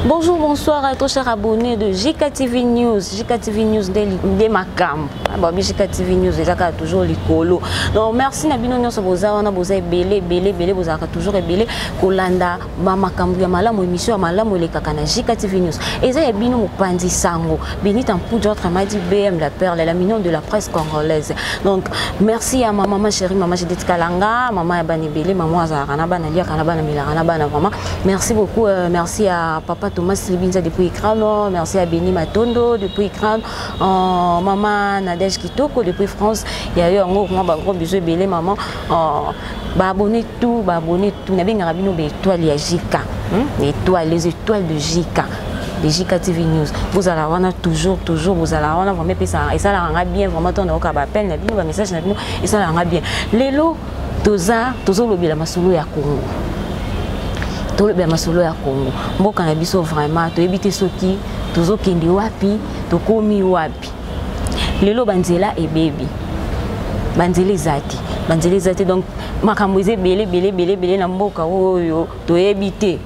Bonjour, bonsoir à tous chers abonnés de JKTV News. JKTV News de Macam. JKTV News est toujours l'écolo. Donc merci Nabino Nyos Boza, on a Boza belé, Boza toujours belé. Kolanda, Macam, Yamala, émission Amala, les Kakana, JKTV News. Et ça, Bino Pandi Sango, Bénit en poudre, d'autres Madi BM, la perle, la mignon de la presse congolaise. Donc merci à ma maman chérie, maman Judith Kalanga, maman Abani Belé, maman Azarana, Banalia, Kanabana, Milarana, Bana, maman. Merci beaucoup, merci à papa Thomas Libinza depuis Écran, merci à Béni Matondo depuis Écran, maman Nadège Kitoko depuis France. Il y a eu un gros bisou belé maman. Abonnez tout, n'a bien rabino étoiles ya JK, les étoiles de JK. Les JKTV News. Vous allez avoir toujours, vous allez avoir vraiment et ça la rend bien vraiment ton peine, la bien message et ça la rend bien. Lelo toza lobi la masolo ya Congo. Le masolo ya Congo mboka na biso vraiment to ebite soki tozo kende wapi to komi wapi lelo banzela e baby banzela zati donc makambo eze belé na mboka oyo to ebite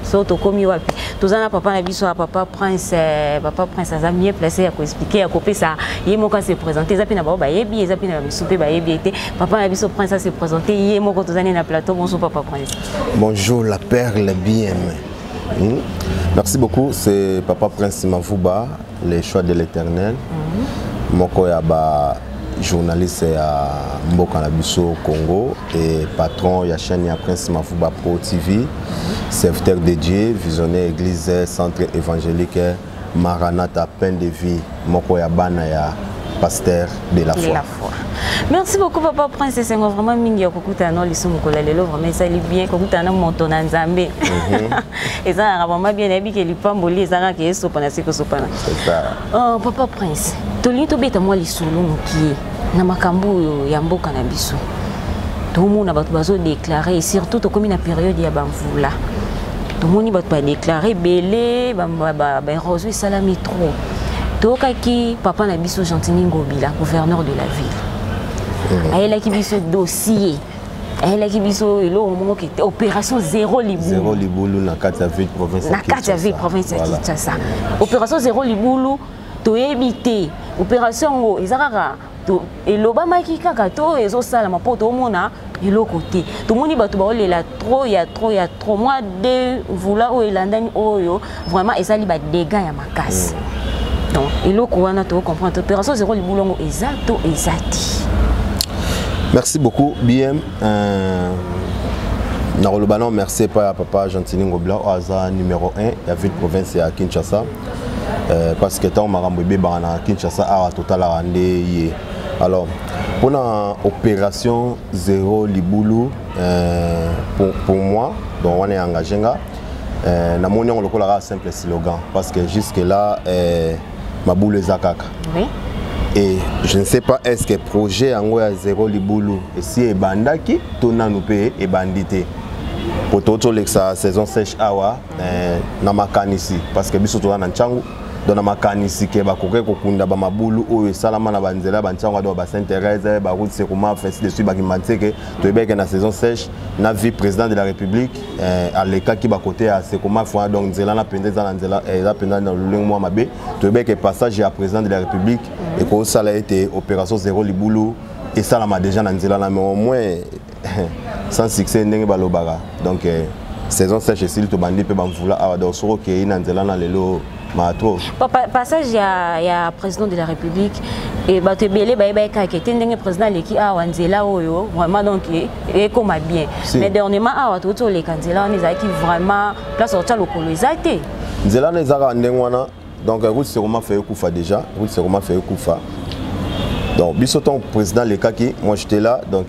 so to komi wapi tozana papa na biso papa prince aza bien placé à expliquer à couper ça yemoka se présenter zapi na ba yebi zapi na bisoupe ba yebi été papa na biso prince se présenter yemoko tozana na plateau. Bonjour papa prince. Bonjour la perle BM. Merci beaucoup, c'est papa prince Mavouba, les choix de l'Éternel. Moko ya ba journaliste à Mboka na biso Congo et patron ya chaîne ya Prince Mavouba Pro TV, serviteur de Dieu, visionnaire église centre évangélique Maranatha Pain de vie, moko ya bana ya pasteur de la foi. Merci beaucoup papa prince, c'est vraiment mingi kokuta na liso mukola lelo vraiment ça li bien kokuta na monto na nzambe. Et ça vraiment bien ebi ke lipamboli ça ka eso pana siko sopana. C'est ça. Papa prince, toli to beta moi lisolo mukie na makambo ya mboka na biso. Tout le monde a bazo déclarer et surtout to comme na période ya bamvula. Tout le monde a déclaré belé ba rose salami trop. Tokaki papa na biso Gentini Ngobila, gouverneur de la ville. Elle a qui biso dossier. Elle a qui biso elo moment qui était opération zéro liboulou. Zéro liboulou na kati ville province. Na kati ville province Kinshasa. Opération zéro liboulou to éviter. Opération ngo ezakaka to eloba maki kaka to ezo sala mapoto omona elo côté. Tout le monde ba to ba lela trop il y a trop moi de vula o elandani oyo vraiment ezali ba dégâts ya makasi. Donc, et là, on a tout compris. Opération zéro liboulongo exacto exacti. Merci beaucoup, BM. Merci à papa Gentini Ngobila, Aza numéro 1, la ville province à Kinshasa. Parce que tant Maramboué à Kinshasa a total à alors, pour l'opération zéro liboulou, pour moi, donc on est engagé. On a un simple slogan parce que jusque-là, ma boule zakaka. Oui. Et je ne sais pas est-ce que le projet en zéro liboulou et si est bandaki, tout n'a nous payé et bandité. Pour tout le saison sèche awa, na makani ici parce que biso tout na nchangu dans na makani ici ke ba koke ko kunda ba mabulu o salama na banzela ba nchangu do ba Saint-Thérèse ba route sekuma fait dessus ba kimatseke to ebeke na saison sèche na vie président de la République à l'état qui ba côté à sekuma fois donc nzela na pendeza na nzela et la pendeza na luleng moi mabe to ebeke passage à président de la République et ko ça a été opération zéro liboulou et ça la déjà na nzela na mais au moins sans succès ndenge balobara donc saison sèche s'il to bandi pe bamvula awa do soro ke ina nzela na lelo matro passage il y a président de la République et bato belé ba ka ke ndenge président leki awa nzela oyo vraiment donc et comme bien mais dernièrement awa to le kanzela on ezaki vraiment place au talo kolizate nzela na zaka ndenge wana donc route c'est fait kufa déjà route c'est fait kufa donc bisoton président lekaki moi j'étais là donc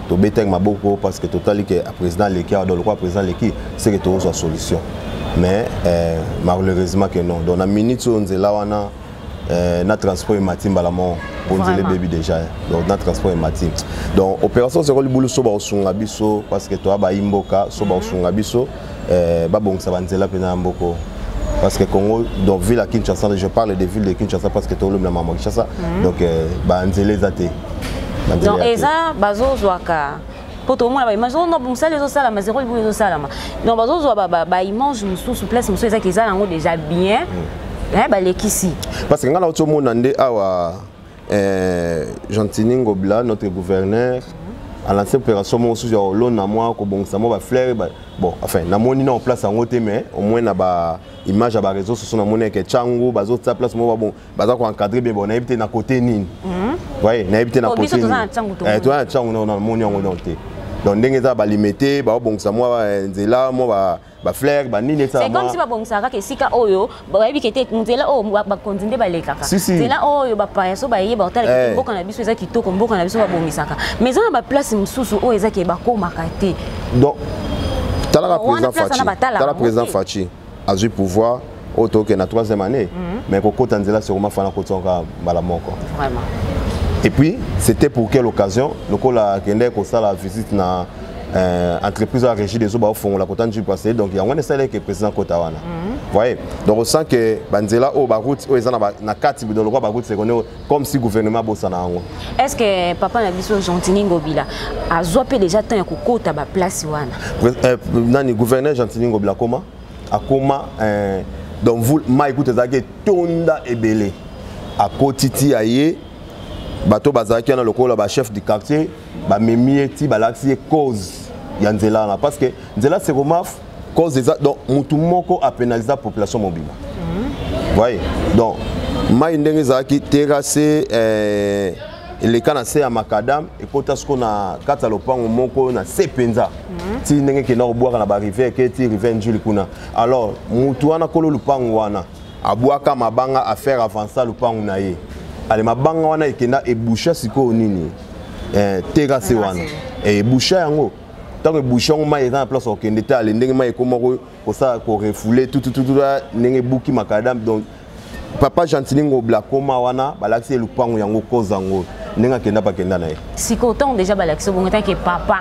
to betek maboko parce que total que président leki dans le quoi président leki c'est que to soit solution mais malheureusement que non donc na minute on nzela wana na transport matin balamon pour nzela baby déjà donc na transport matin donc opération zéro liboulou so ba osunga biso parce que to ba imboka so ba osunga biso ba bongisa banzela pena mboko. Parce que Congo, dans ville à Kinshasa, je parle des villes de Kinshasa parce que tout le monde a Kinshasa. Donc, Banzele Zate. donc eza bazozwaka po tomona ba image no musala ezosala ma zéro libu ezosala ma donc bazozwa ba image mususu place mususu eza kezala yango déjà bien ba lekisi parce que ngala otomona nde awa Gentini Ngobila notre gouverneur à lancé opération mon sous l'on moi ko bon ça mo ba fleur bon enfin na moni na en place en côté mais au moins na ba image à ba réseau sur na moni que chango bazo ta place mo ba bon baza ko encadrer bien bon na éviter na côté nini ouais na éviter na côté toi chango na moni en côté donc ndenge za ba limiter ba bon ça moi nzela mo ba fleur ba nini ça c'est comme si ba bon ça ka sika oyo ba yebi kete nzela o ba konzinde ba lekaka nzela oyo ba pa so ba yeba otala mboka na biso eza kitoko mboka na biso ba bongisaka mais on ba place mususu o eza ke ba komaka te donc tala président Fachi a eu pouvoir auto que na 3e année mais kokota nzela sur ma fana kotonga bala moko vraiment. Et puis, c'était pour quelle occasion? Le col a la visite na entreprise à régie des eaux font la côte du passé. Donc, il y a un salaire qui est président Kotawana. Vous voyez? Donc, on sent que Banzela au Barout, ils ont na 4 de le roi Barout secondaire comme si le gouvernement bossana. Est-ce que papa n'a vu Gentini Ngobila a zoapé déjà tant que Kota ba place wana? Nani gouverneur Gentini Ngobila comment? A comment donc vous m'écoutez ça que tonda et belé à Kotiti aye. Bato bazaki na lokola ba chef du quartier ba memieti ba laxi cause ya nzela na parce que nzela c'est vraiment cause des donc mutu moko a pénaliser la population mobile. Voyez donc mai ndenge zaki terrasser les canacé à macadam et kota ce qu'on a kata lopango moko na sepenza ti ndenge ke na boire na ba rivière ke ti rivière njuli kuna alors mutu wana kolo lopango wana abwaka mabanga à faire avancer lopango na ye. Allez ma banga wana ekenda ebusha siko nini terrasse wana ebusha yango tant que bouchon ma eza en place okende ta le ndenge ma ekoma ko ça ko refouler tout ndenge buki makadam donc papa Gentini Ngobila koma wana balaxi lupango yango kozango ndenge kenda pa kenda na ye siko tant déjà balaxi bongo tant que papa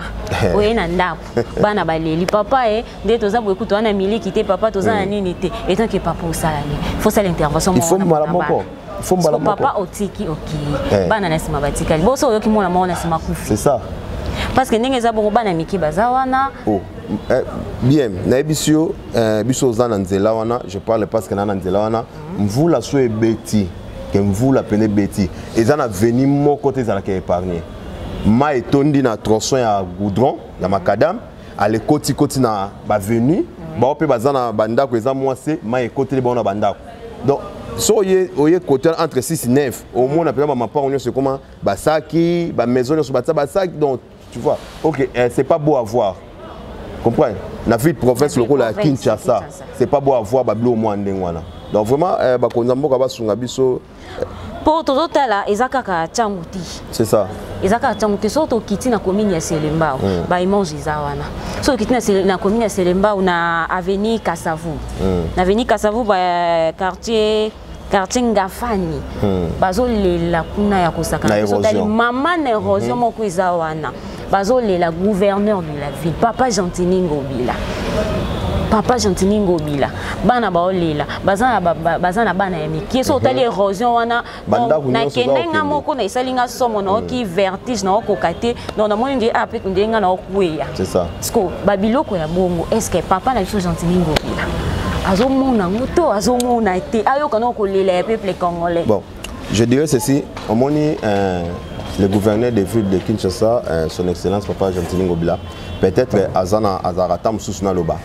oye na ndako bana baleli papa nde toza boekuto wana miliki te papa toza na nini te et tant que papa osalani faut ça l'intervention il faut malamoko. Papa otiki ok bana na sima batikali boso oyoki mona mona sima kufi c'est ça parce que ndenge za bongo bana miki bazawana bien na bisio biso za na nzela wana je parle parce que na nzela wana mvula so ebeti que mvula pene beti eza na veni moko te za la ke épargner ma etondi na tronçon ya goudron ya macadam ale koti na ba venu ba pe bazana bandako eza mwase ma ekoti le bona bandako donc so oye côté entre 6 et 9 au moins on a ma part on c'est comment basaki ba maison sur basaki donc tu vois OK c'est pas beau à voir comprends la ville province le rôle à Kinshasa c'est pas beau à voir ba blo moi ndengwana donc vraiment ba konzamboka ba sunga biso pour tout là ezakaka changuti c'est ça ezaka changuti soto kiti na commune ya Selembao ba image izawana so kiti na commune ya Selembao na avenue Kasavu na avenue Kasavu ba quartier Ngafani bazolela kuna ya kosaka so dali mama na érosion moko izawana bazolela gouverneur de la ville papa Gentini Ngobila papa Gentini Ngobila bana baolela bazana bana ya miki so tali érosion wana na kenenga moko na isalinga somo na ki vertige na okokate non na moni ndi apet ndenga na okweya c'est ça sko babiloko ya bongo est-ce que papa na biso Gentini Ngobila azomona ngoto azomona te ayoka na kolela ya peuple congolais bon je dirais ceci au moni le gouverneur de ville de Kinshasa son excellence papa Gentini Ngobila peut-être azana azarata mususu na loba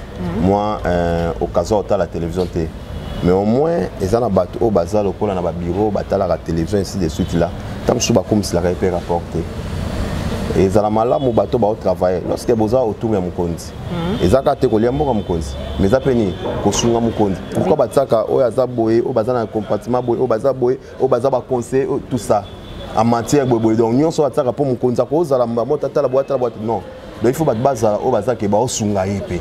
moi occasion à la télévision té mais au moins ezana bato au bazar lokola na ba bureau batala la télévision ainsi de suite là tam suba comme si la réper rapporter ezala malamu bato ba travailler lorsque boza autour ya mukonzi ezaka te kolia mboka mukonzi mais apeni kosunga mukonzi pourquoi bataka o yaza boye o bazana compartiment boye o baza boye o baza ba conseil tout ça en matière boye donc nyonso ataka pour mukonzi ko zala mota tala boîte non donc il faut battre bazala o bazaka ba osunga yepe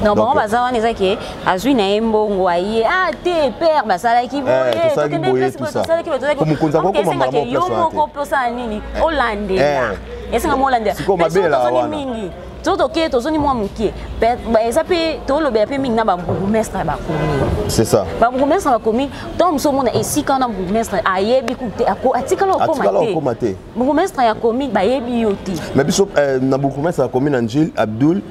non bon baza wana ezaki azwi na embongo aye te père basala ki boye tout ça comme mukonzi ko comme mama yo moko posa nini Hollande esinga molande siko mabela wana mingi Tout ok, tout ça ni moi mouké. Ça peut tout le bien mingi na ba bourgmestre ba komi. C'est ça. Ba bourgmestre ba komi. Tom so mona ici quand na bourgmestre ayebi ku te ako atikala okomate. Bourgmestre ya komi ba yebi yoti. Mais biso na bourgmestre ya komi na Njil Abdul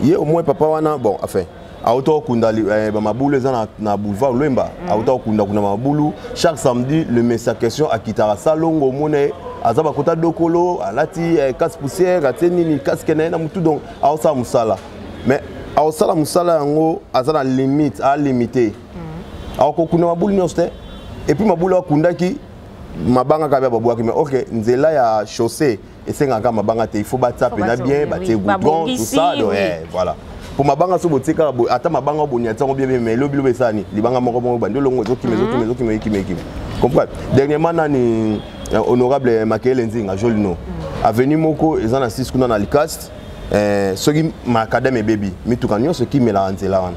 ye au moins papa wana bon enfin auto kunda ba mabulu za na boulevard Lwemba auto kunda kuna mabulu chaque samedi le message question à Kitara Salongo mone azaba kota dokolo alati casse poussière ateni ni casque na mutu donc aosa musala mais aosa musala yango azana limite à limiter ako kuna mabulu nyoste et puis mabulu akundaki mabanga ka babwaki mais OK nzela ya chaussée et c'est ngaka mabanga te il faut battre na bien battre goudron tout ça donc voilà pour mabanga so botika ata mabanga bonya tsango bien mais lobi lobesani libanga moko moko bando longo zokime comprendre dernièrement nani honorable Makele Nzinga Jolino avenue moko ezana 6 kuna na Likast soki makadame baby mitukanyo ce qui mela nzela wana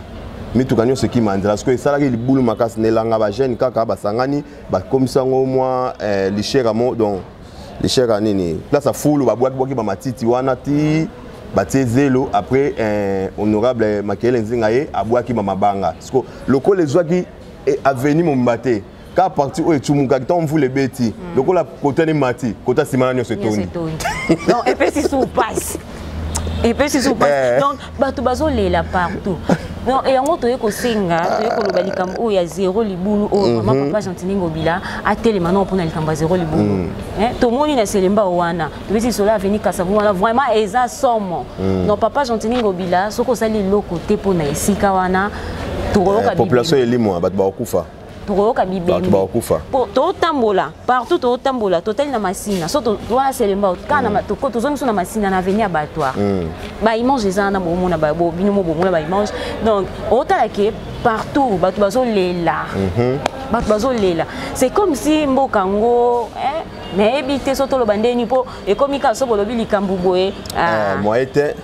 mitukanyo ce qui mandela parce que ça la libulu makasi nelanga ba jeune kaka basangani ba komisango moi lichera mo donc lichera nini place à foule ba boaki ba matiti wana ti batie zelo après honorable Makele Nzinga ye abwaki mabanga parce que loko les zwaki avenue Mombate ka parti o etumuka tant vous les bêtis loko la côté ni mati côté simana se toni non et puis si sous passe donc bato bazolela partout non et en autre ko singa to ko lobalikam o ya zéro libulu o mama papa Gentini Ngobila a télé maintenant pour na likamba zéro libulu to moni na selemba wana to bisi sola venir kasavu wana vraiment eza somo non papa Gentini Ngobila soko sali loko te pona esika wana to ko population elimo bato ba okufa Toroka bibembe. To tambola, partout to tambola, total na masina. So to wana selemba kana matoko to zongi so na masina na avenir abattoir. Ba image eza na bomo na ba bo binomo bomo na ba image. Donc otala ke partout bato bazo lela. Bato bazo lela. C'est comme si mboka ngo mais ebité so to lo bandeni po e komika so bolobi likambu boye. Moi était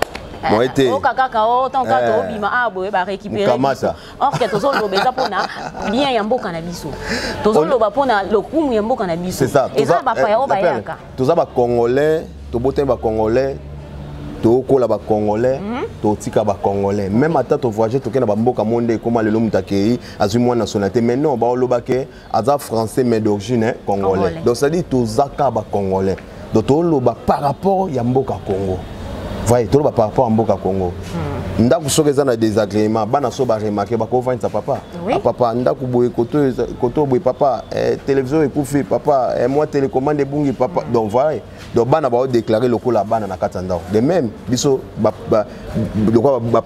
moi été au kaka o tant ka to bima abo ba récupérer or que tozo lo beza pona bien ya mboka na biso tozo lo ba pona lo kumu ya mboka na biso c'est ça eza ba pa ya o ba yaka toza ba congolais to botin ba congolais to kola ba congolais to tika ba congolais même ata to voyager to kena ba mboka monde comme le lomutakei azui moi nationalité mais non ba lo ba ke aza français mais d'origine congolais donc ça dit to zaka ba congolais donc to lo ba par rapport ya mboka Congo. Voyez, tout le monde par rapport à Mboka Congo. Ndaku soka na désagrément, bana so ba remarquer ba ko vendre sa papa. Papa ndaku boye koto boye papa télévision ekufi papa moi télécommande bungi papa donc voilà. Donc bana ba déclarer loko la bana na katanda. De même biso ba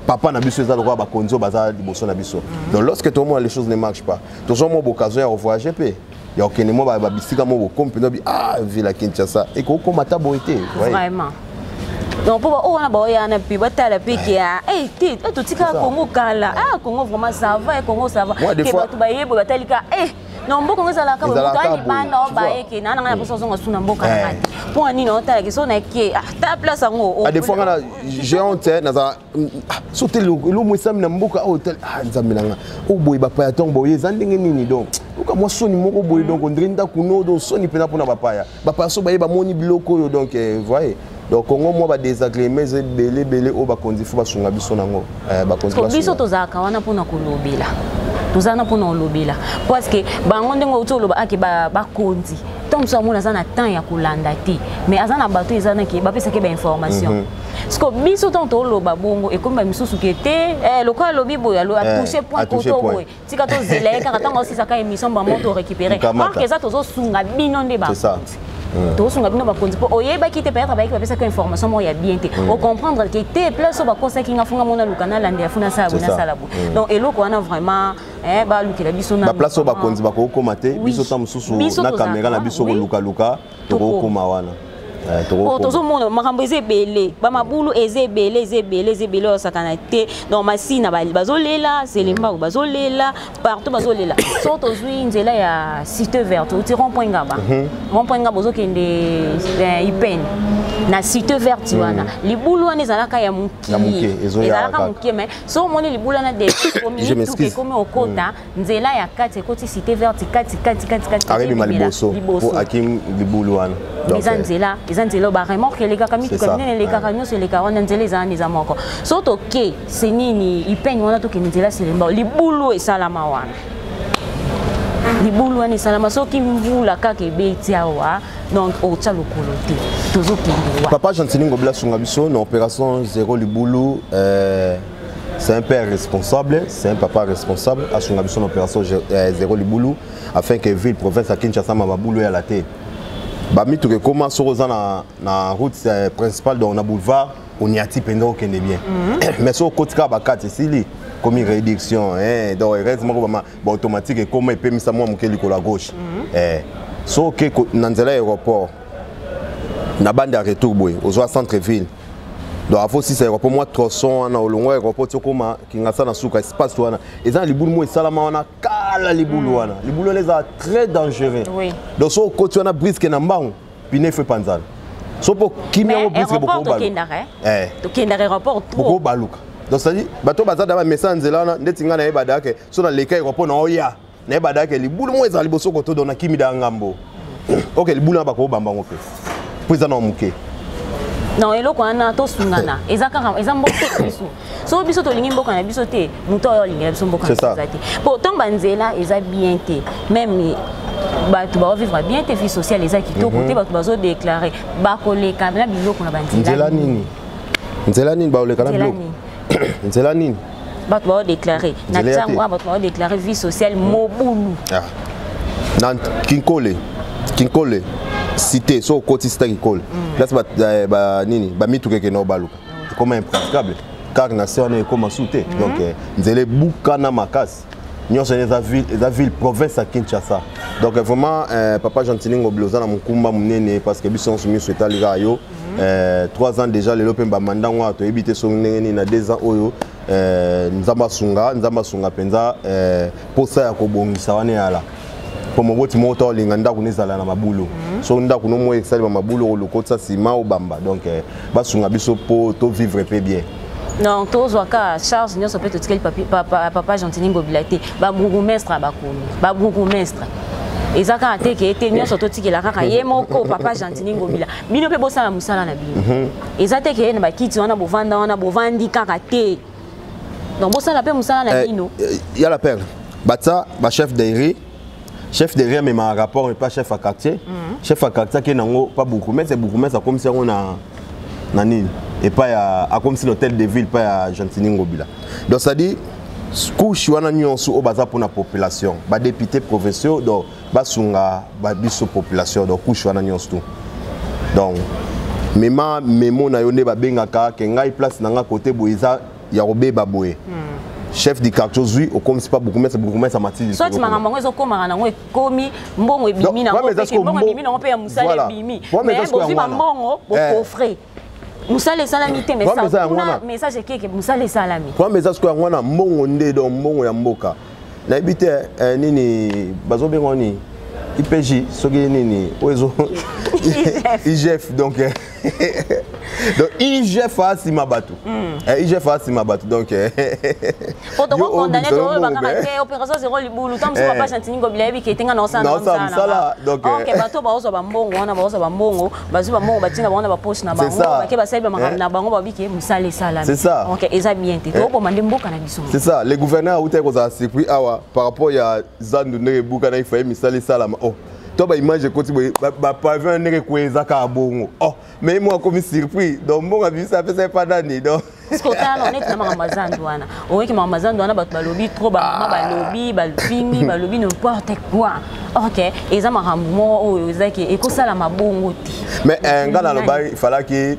papa na biso za loko ba konzo baza liboso na biso. Donc lorsque tout le monde les choses ne marchent pas, toujours moi occasion à voyager pe. Il y a aucun moment ba bisika mo ko kompi ah ville à Kinshasa et ko mata boité. Vraiment. Donc pour on a boya na pi batala pi ki a ti to tika Congo kala Congo vraiment ça va Congo ça va ke bato ba yebo batalika non mboko ngeza ka mutani bana ba yeke na na poso zonga suna mboka na kati pour ani no tala ke so na ke ta place ngo a des fois na j'ai honte na za sauter le mwesam na mboka hotel nzamilanga o boy ba pa tombo ye zandenge nini donc uka moi soni moko boy donc ndrinda kuno do soni pena pona ba pa so ba yeba moni biloko yo donc voyez. Donc Congo moi ba désagrémé belé o ba konzi fu ba sunga biso nango ba konzi ba biso tozaka wana pona kolobela tozana pona olobela parce que bango ndengo utoloba ake ba konzi tant so mona zana temps ya kolanda te mais azana bato ezana ke ba pesa ke ba information parce que biso tant toloba bongo e comme ba misusu ke te lokola lobi boya lo a toucher point koto boy tika to zeleka katanga aussi saka émission ba moto récupérer parce que ça tozo sunga bino nde ba to sunga bino ba konzi po oyeba ki te peut-être ba ki ba pesa ke information mo ya bien te o comprendre que te place ba conseil kinga funga mona lukana lande afuna sa bona sala bo donc eloko wana vraiment ba lukela biso na ba place ba konzi ba ko komate biso ta mususu na caméra na biso ko luka to ko koma wana tozo mona makambo ezebele ba mabulu ezebele osakana te donc masina bazolela selemba bazolela partout bazolela so tozwi nzela ya site verte uti rond-point ngaba bozo kende ipen na cité verte wana libulu wana ezalaka ya mukie ezalaka mukie mais so moni libulu wana de komi komi okota nzela ya kati ekoti cité verte kati arrive maliboso pour akim libulu wana eza nzela ba remorque elekaka mituka minene elekaka nyonso eleka wana nzela ezala neza moko so toke senini ipeni wana tokende nzela selemba libulu esalama wana libulu wana esalama soki mvula kaka ebeti awa donc otya lokolo te tozokende wa Papa Gentini Ngobila sunga biso na opération Zéro Libulu c'est un père responsable, c'est un papa responsable à sunga biso na opération Zéro Libulu afin que ville province à Kinshasa mabulu ya la te bami to ke koma soroza na route principale dans na boulevard on y a ti pendo okende bien mais so kotika bakati sili comme réduction donc heureusement ba automatique et comme epemisa moi mokeli ko la gauche so ke nanzela aéroport na bande à retour boy au centre ville donc il faut si c'est aéroport moi tronçon na olongo aéroport tokoma kingasa na suka espace wana ezana libulu mo esalama wana kala libulu wana libulu les a très dangereux donc so côté wana brisque na mbangu pine fait panzana so po kimia mo brisque boko balu to kenda aéroport boko baluka donc ça dit bato bazada ba message nzela ndeti ngana yebada ke so na leka aéroport na oya na yebada ke libulu mo ezali boso koto dona kimida ngambo OK libulu ba ko bamba ngope puisa na muke non eloko wana to sungana eza mboka biso so biso to lingi mboka na biso te muto oyo lingi biso mboka na biso te pourtant banzela eza bien te même bato ba vivre bien te vie sociale eza kitoko te bato bazo déclarer ba koleka na biloko na banzela nzela nini ba oleka na biloko nzela nini bato ba déclarer na tango bato ba déclarer vie sociale mobulu nan kinkole cité so côté cité Kinkole place ba nini ba mituke ke no baluka c'est comme impraticable car nation est comme souté donc nzele bukana makasi nyonso eza ville province à Kinshasa donc vraiment Papa Gentini Ngobila na mukumba munene parce que biso on se souhaita lira yo 3 ans déjà le lopemba mandango to ebité so ngeni na 2 ans oyo nzamba sunga penza pour ça ya kobongisa wana yala pour mon boti moto linganda kunezala na mabulu so ndako no mo exali ba mabulu ko lokotsa sima o bamba donc basunga biso po to vivre pe bien non tozwaka charge nyonso pe totikeli Papa Gentini Ngobila te ba bourgmestre ba bourgmestre ezaka ateke ete nyonso totikela kaka ye moko Papa Gentini Ngobila bino pe bosala musala na bino ezateke na bakiti wana bovanda wana bovandi kaka te donc bosala pe musala na bino ya la père batsa ba chef d'airie chef de rien mais ma rapport mais pas chef à quartier chef à quartier qui nango pas beaucoup mais c'est beaucoup mais ça comme si on a nani et pas à comme si l'hôtel de ville pas à Gentini Ngobila donc ça dit couche wana nyonso o baza pour la population ba député provinciaux donc basunga ba biso population donc couche wana nyonso tout donc mema memo na yone ba bengaka ke ngai place nanga côté boiza ya robeba boye chef du quartier aujourd'hui au comme c'est pas beaucoup mais ça matin soit tu m'as mango ezokoma na ngo ekomi mbongo ebimi na ngo mbongo ebimi na ngo pe ya musala ebimi mais bozi ba mbongo bo coffre musala salami te mais ça kuna message keke musala salami kwa message ko ngwana mbongo nde do mbongo ya mboka na ebite nini bazobengo ni IPJ soki nini ozo IGF donc donc IGF asima batu IGF asima batu donc pour te condamner to bakaka opération Zéro Libulu tam so Papa Gentini Ngobila bi ketenga na osana donc OK bato ba ozo ba mbongo wana ba ozo ba mbongo bazu ba mbongo batina ba wana ba poche na bango ba ke ba saiba na bango ba bi ke musale sala c'est ça OK eza bien te to bomande mboka na biso c'est ça les gouverneurs ou te ko za surpris awa par rapport ya zandu ne buka na ifa misale sala oh toi bah image côté bah pavillon n'est que quoi ça bongo oh mais moi comme surpris donc bon avis ça fait pas d'année donc ce qu'on a on est dans Amazon douana on est que Amazon douana ba lobby trop ba mama ba lobby ba fini ba lobby n'importe quoi OK et ça marambo oh ezaki ekosala mabongo ti mais ngala lo ba il fallait que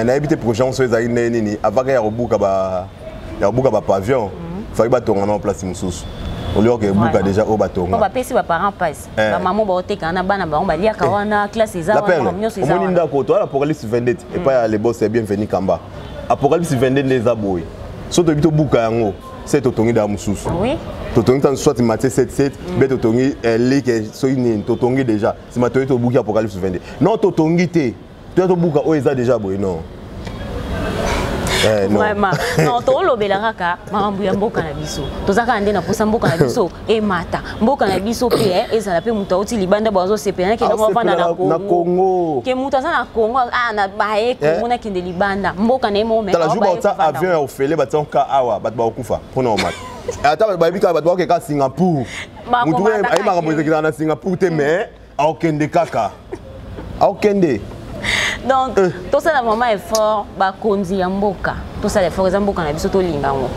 na habité projet on soit za nini avant que ya rebuka ba pavillon fallait ba tonga na place mususu au lieu que buka déjà au bateau on va payer ba parents passe ba maman ba oteka na bana ba on ba liaka wana classe eza wana nyonso eza on ndako to Apocalypse 27 et pas les boss c'est bienvenu kamba Apocalypse 22 les aboy so to bito buka yango c'est totongi da mususu oui totongi tan soit Matthieu 7 be totongi leke so ini totongi déjà c'est Matthieu to buki Apocalypse 22 non totongi te Tu as bouka o eza déjà boy non. Non. Vraiment. Non, to lo belaraka makambu ya mboka na biso. Tozaka ande na posa mboka na biso e mata. Mboka na biso pe ezala pe muta uti libanda bazo sepena ke na vanda na Congo. Ke muta za na Congo na bae Congo na kende libanda. Mboka na emo me. Tala juba ota avion ya ofele batonka awa bat ba okufa pona o mata. Ata ba bika bat ba ke ka Singapour. Mutu ai makambu ezekira na Singapour te me aokende kaka. Aokende. Donc, tout ça, la maman est fort, bah, konzi yamboka. Tout ça, les forts yamboka na biso to lingango.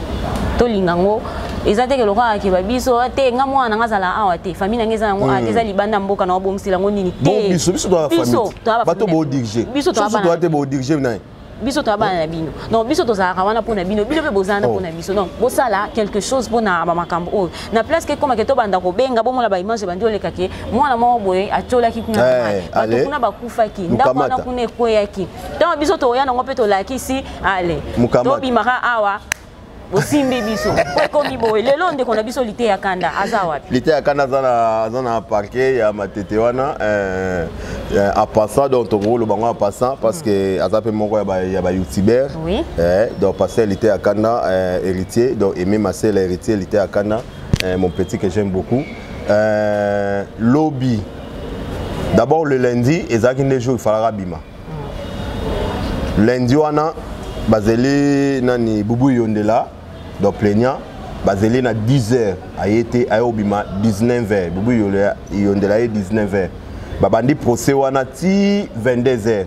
To lingango. Ezate ke lokwa ke babiso te nga mwana ngazala awa te. Famille ngeza ngo ateza libanda mboka na obomsila ngo nini te. Bon biso to la famille. Bato bo diriger. Biso to te bo diriger na. Biso to abana na bino. Donc biso to za kawana pona bino. Bino pe bozana pona biso. Donc bosala quelque chose pona makambo o. Na place ke koma ke to banda ko benga bomo la ba image bandi oleka ke mwana mo boye atola ki kuna. Bato kuna bakufa ki. Ndako na kuna ekoya ki. Donc biso to yana ngo pe to la ki si ale. To bimaka awa. Bosimbe biso. Kwa komi boye lelo ndeko na biso lite ya kanda aza wapi. Lite ya kanda zana parquet ya matete wana en passant donc to rôle bango en passant parce que azape moko ya ba youtubeur. Oui. Donc passer lite ya kanda héritier donc Aimé Marcel héritier lite ya kanda mon petit que j'aime beaucoup. Lobby. D'abord le lundi ezaki des jours il fallait bima. Lundi wana bazeli nani Boubou Yondela donc plaignant bazeli na 10h a été ayobima 19h Boubou Yondela 19h babandi procès wana ti 22h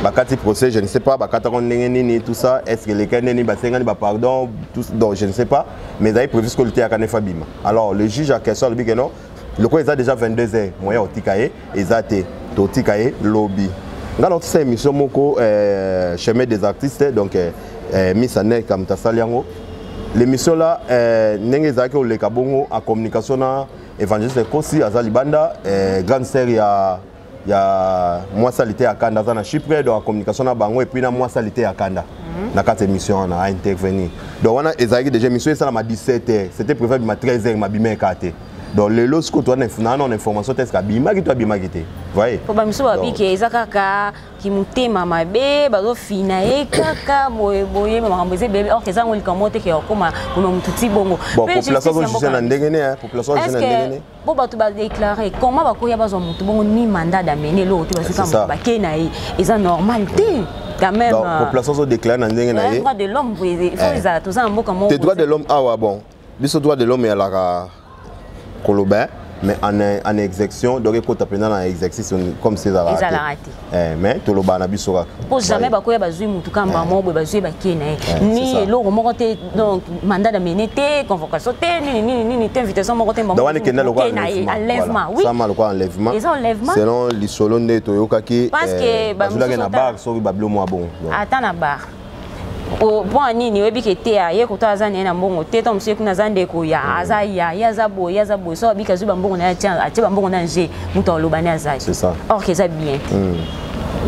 bakati procès je ne sais pas bakata ndenge nini tout ça est-ce que les kaneni basengani ba pardon tout donc je ne sais pas mais ils avaient prévu ce que le théâtre kanefa bima alors le juge a question le big non le quoi ils a déjà 22h moyen otikaye ezate totikaye lobby dans notre émission moko chemin des artistes donc Miss Anek comme Tassaliango l'émission là ndenge ezaki o leka bongo en communication na évangéliste Kosi Azalibanda grande série ya moi salité à Kanda na Chypre donc en communication na bango et puis na moi salité à Kanda na quatre émissions on a intervenir donc on a ezaki déjà émission ça à 17h c'était prévu à 13h ma bimé kate donc les lots que toi on information test kabima ki toi bima kite voyez pour ba miso babi ke ezakaka ki mutema mabe bazo fina ekaka boye makambo eze bebe or kezango likamote ke okoma kuma mututi bongo population zo na ndengene population zo na ndengene bo bato ba déclarer comment bakoya bazo mutu bongo ni mandat d'amener l'autre parce que ba kena eza normal te quand même donc population zo déclarer na ndengene na droit de l'homme il faut ça tout ça mboka mo droit de l'homme ah bon biso droit de l'homme ya la Colobin, mais en exécution, donc il faut apprendre en exercice comme c'est ça. Mais tout le monde a besoin. Pour jamais bakoya bazui mutu kamba mo bazui bakene. Ni lo remonter donc mandat d'amener té convocation té ni invitation mo côté mo. Donc on est kena le enlèvement. Oui. Ça mal quoi enlèvement. Selon les solons de Toyoka qui parce que bazula na bar so bablo mo bon. Attends na bar. Bon nini webi kete ya ye kutaza na mbongo te to msie kuna zande ko ya aza ya za boy so bika zuba mbongo na ya tia mbongo na nje muto olobani azai c'est ça or que ça bien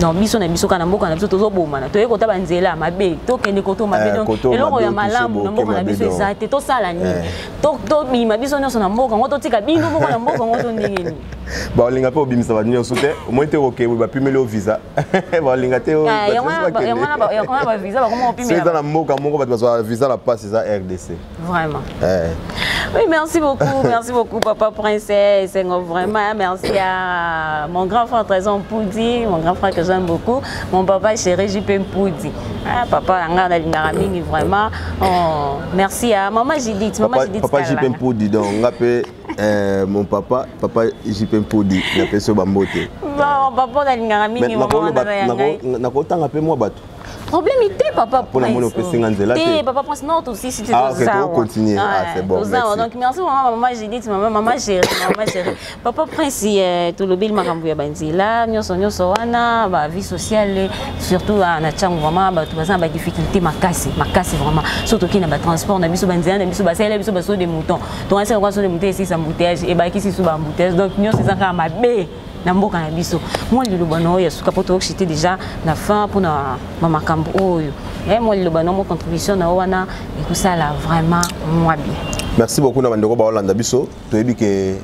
non biso na biso kana mboka na biso tozo bomana to ye kota banzela mabe to kende koto mabe donc eloko ya malamu na mboka na biso ezate to sala ni to bima biso nyonso na mboka ngoto tika bindu mboka na mboka ngoto ndenge ni ba linga pe obimisa ba nyonso te au moins te OK ba pimele o visa ba linga te o ya ngona ba visa ba comment opimela c'est dans la mboka moko ba bazo visa la passe ça RDC vraiment oui merci beaucoup papa princesse vraiment merci à mon grand frère Trésor Poudi mon grand frère que j'aime beaucoup mon papa chéri JP Poudi papa nga na lingara mingi vraiment merci à maman Judith papa JP Poudi donc ngapé mon papa JP Poudi na peso bambote bon papa na lingara mingi maman na ko tanga pe moi bato problème était papa pour la mono PC nganzela te papa pense non aussi si tu dois continuer c'est bon merci donc merci maman Judith maman chérie papa prince tout le bil makambu ya banzila nyonso wana ba vie sociale surtout na changu vraiment ba tu bazana ba difficulté makasi vraiment surtout qui na ba transport na biso banzila na biso basela biso baso de mouton donc c'est quoi so de mouton ici ça embouteillage et ba kisi sous ba embouteillage donc nyonso ça ka mabe na mboka na biso moi lilobano ya suka poto okite déjà na fin pour na makambo oyo moi lilobano mo contribution na wana ekusala vraiment moi bien merci beaucoup na bandeko ba Holanda biso toyebi ke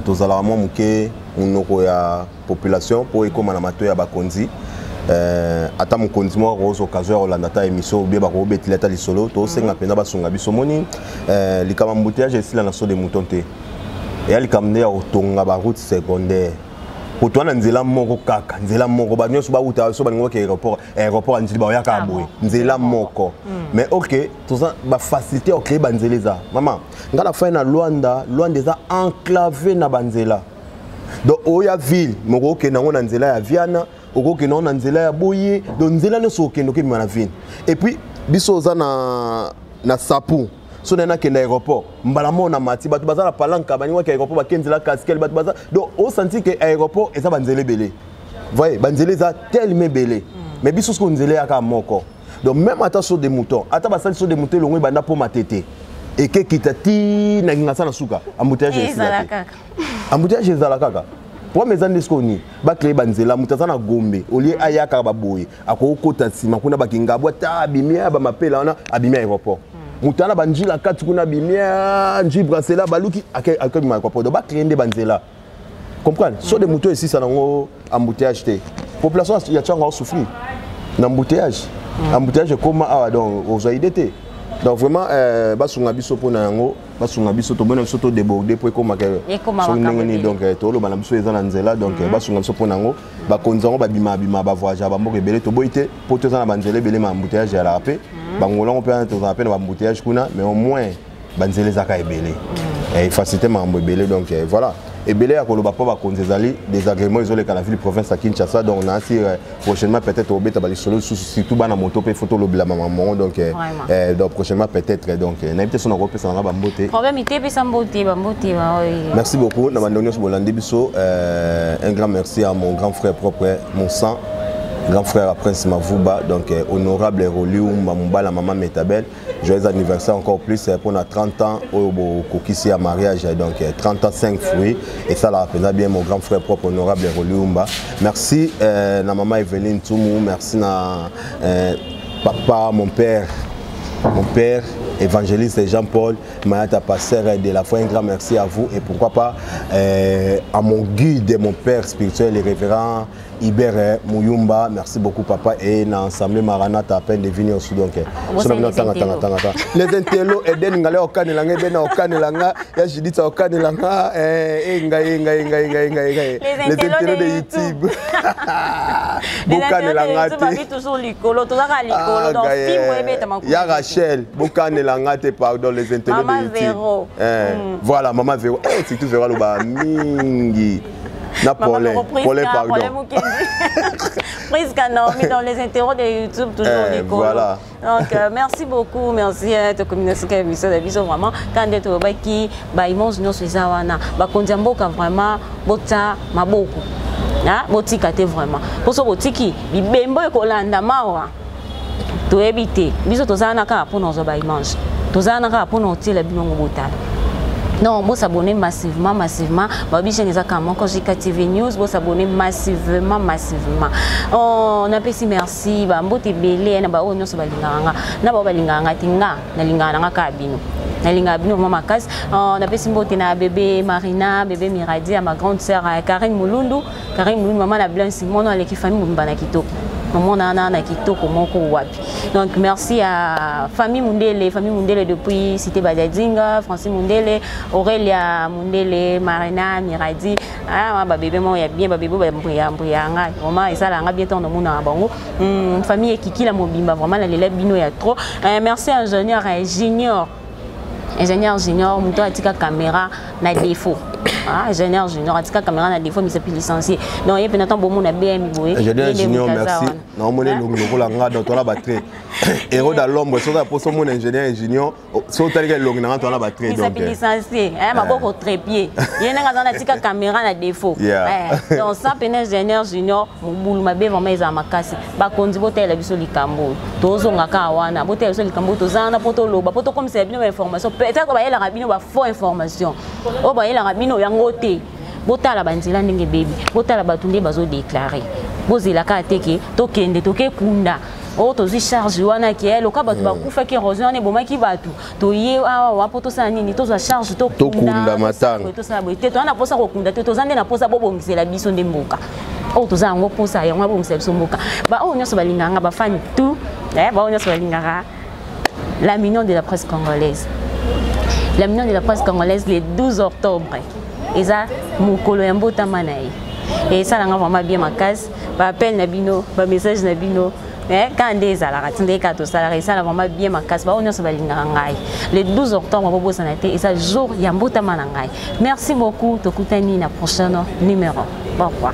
tozala mo muke unoko ya population pour ekoma na mato ya bakonzi ata mokonzi moko ozo occasion ya kolanda ta émission obe bakobetela ata lisolo tosenga mpenza basunga biso moni likama embouteillage esila na so de mouton te eya likama nde ya kotonga baroute secondaire kotwana nzela moko kaka nzela moko ba nyonso bauta so balingo ke aéroport anjili baoyaka boye nzela moko mais ok toza ba facilité okeye banzela eza mama nga la fin na Luanda eza enclavé na banzela donc oya ville moko okende nango na nzela ya Viana okokende nango na nzela ya Boye donc nzela nyonso okende okebima na ville et puis biso oza na Sapu so na kende aéroport mbala mona mati bato baza la palanka bani ki aéroport bakenzela kaskel bato baza donc au senti que aéroport eza banzele belé voyez banzele eza tellement belé mais biso ko nzele aka moko donc même ata so de mouton ata basali so de mouton longo banda po matete et que kitati na ngasa na suka embouteillage ezala kaka embouteillage ezala kaka pour mes amis skoni ba créer banzela mutazana gombe olie ayaka baboye akokota sima kuna bakinga bwata abimia ba mapela wana abimia aéroport mutana banjila kati kuna bimia nji brasela baluki akabima aéroport donc ba créer des banzela comprendre so de moto ici ça nango embouteillage te population ya tchanga souffrir na embouteillage embouteillage comme donc aux idées donc vraiment basunga biso pona yango basunga biso to bona biso to déborder pour comme so ndengeni donc to lo bana biso eza na nzela donc basunga biso pona yango ba konzango ba bima ba voyage ba mboke belé to boité pour to za na banzele belé ma embouteillage ya la paix bangola on peut to za peine ba embouteillage kuna mais au moins banzele zaka ebelé et facilité ma belé donc voilà et belé ya koloba pa ba konzezali des agréments isolés à la ville province à Kinshasa donc on a assis prochainement peut-être au beta ba solo surtout bana moto pe photo lobila maman donc prochainement peut-être donc n'invité son Europe ça na ba mbote problème ité pe sa mbote ba mbote merci beaucoup na bandonyo so bolandi biso un grand merci à mon grand frère propre mon sang grand frère Prince Mavuba donc honorable Roliumba Mbala maman Metabel joyeux anniversaire encore plus pour na 30 ans au kokisi à mariage donc 35 fruits et ça la représente bien mon grand frère propre honorable Roliumba merci na maman Evelyne Tumu merci na papa mon père évangéliste Jean-Paul Mayata pasteur de la foi un grand merci à vous et pourquoi pas à mon guide mon père spirituel le révérend Ibere Muyumba merci beaucoup papa et l'ensemble Maranatha à peine de venir aussi donc les intello et den ngale okanelanga ben okanelanga ya jidit okanelanga les intello de YouTube bokanelanga te toujours likolo to zaka likolo donc film ebeta makulu ya Rachel bokanelanga te pardon les intello de YouTube voilà maman Véro c'est tout Véro loba mingi na Paulin pardon prise Kanomi dans les interros de YouTube toujours les voilà donc merci beaucoup merci à ta communauté qui a vu ça vraiment quand tu es baki ba imons nous ça wana ba kondiamboka vraiment bota maboko na botika te vraiment pour so botiki bibembo ekolanda mawa to ebite biso tozana ka pour nos ba imons tozana ka pour nos tela binongo botala. Non, vous s'abonnez massivement. Babi Cheneza Kamon, quand j'ai KTV News, vous s'abonnez massivement. On a fait merci. Bambote belé, na ba onyo so balinganga, na ba balinganga tinga, na linganga nga kabino. Na linga bino mama kas. On a fait mbote na bébé Marina, bébé Miradi, à ma grande sœur Karine Mulundu, maman la Blanche Simon, avec qui famille Mumbana Kitoko. Maman na kitoko moko wapi. Donc merci à famille Mundele depuis Cité Badadinga, Francis Mundele, Aurélia Mundele, Marina Miradi. Ah ba bébé mo ya bien ba bébé ba mbuyanga. Vraiment et ça là nga bien temps de mona bango. Famille Kiki la mobimba vraiment la lélève bino ya trop. Merci ingénieur junior muto atika caméra na défaut. Ingénieur junior atika caméra na défaut mais c'est plus licencié. Donc il y a peut-être bon mon BM boy. Ingénieur junior merci. Non mon longo la nga dans la batterie. Héros dans l'ombre so za poso mon ingénieur junior so talika longo na dans la batterie donc. C'est plus licencié. Ma boko trépied. Il y a nga na tika caméra na défaut. Donc ça peine ingénieur junior mobulu mabe vraiment ils a makasi. Ba kondi botel biso likambo. Tozo ngaka wana botel biso likambo tozana poto loba poto comme c'est bien information. Peut-être que ba yela rabino ba faux information. O ba yela rabino yango te. Botala banzela ndenge baby. Botala batunde bazo déclarer. Bozela ka teke tokende toke kunda. O tozi charge wana ki elo ka batu bakufa ki érosion ne bomaki batu. To ye awa poto sa nini toza charge to kunda matanga. To sa boite to na posa ko kunda to zande na posa bobongisela biso ndemboka. oh tout ça on pour ça et on va pour me somboka ba oh nyonso balinganga ba fan tout ba oh nyonso balinganga la mignon de la presse congolaise. La mignon de la presse congolaise le 12 octobre. Et ça mukolo ya mbota manayi. Et ça langa vraiment bien makasi ba appel na bino ba message na bino. Quand des à la ratine des cartes ça la vraiment bien makasi ba oh nyonso balinganga ngai. Le 12 octobre on va sanate et ça jour ya mbota manangai. Merci beaucoup tokutani na prochain numéro. Au revoir.